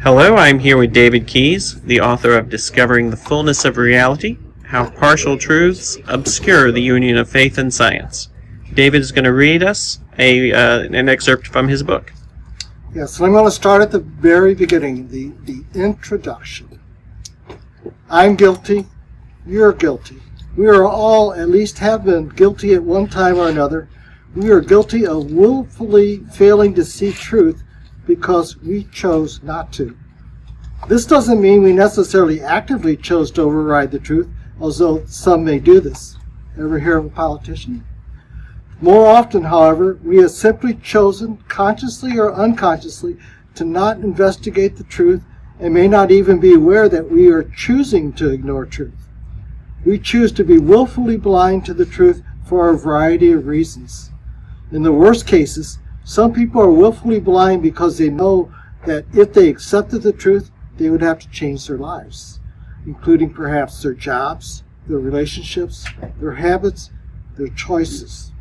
Hello, I'm here with David Keyes, the author of Discovering the Fullness of Reality, How Partial Truths Obscure the Union of Faith and Science. David is going to read us an excerpt from his book. Yes, and I'm going to start at the very beginning, the introduction. I'm guilty, you're guilty. We are all, at least have been, guilty at one time or another. We are guilty of willfully failing to see truth because we chose not to. This doesn't mean we necessarily actively chose to override the truth, although some may do this. Ever hear of a politician? More often, however, we have simply chosen, consciously or unconsciously, to not investigate the truth and may not even be aware that we are choosing to ignore truth. We choose to be willfully blind to the truth for a variety of reasons. In the worst cases, some people are willfully blind because they know that if they accepted the truth, they would have to change their lives, including perhaps their jobs, their relationships, their habits, their choices.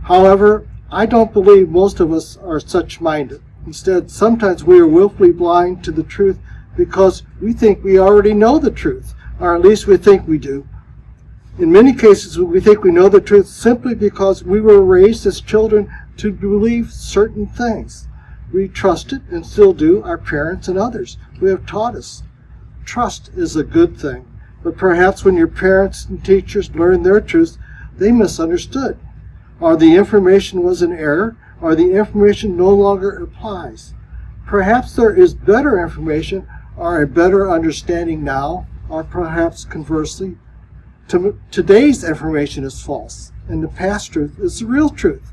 However, I don't believe most of us are such minded. Instead, sometimes we are willfully blind to the truth because we think we already know the truth, or at least we think we do. In many cases, we think we know the truth simply because we were raised as children to believe certain things. We trusted, and still do, our parents and others who have taught us. Trust is a good thing, but perhaps when your parents and teachers learned their truth, they misunderstood, or the information was an error, or the information no longer applies. Perhaps there is better information or a better understanding now, or perhaps conversely, today's information is false, and the past truth is the real truth.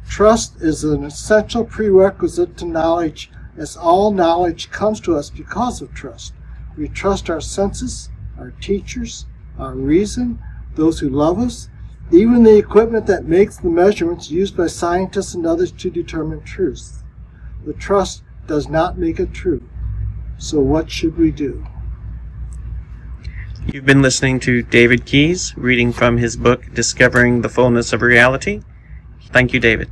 Trust is an essential prerequisite to knowledge, as all knowledge comes to us because of trust. We trust our senses, our teachers, our reason, those who love us, even the equipment that makes the measurements used by scientists and others to determine truth. The trust does not make it true. So what should we do? You've been listening to David Keyes, reading from his book, Discovering the Fullness of Reality. Thank you, David.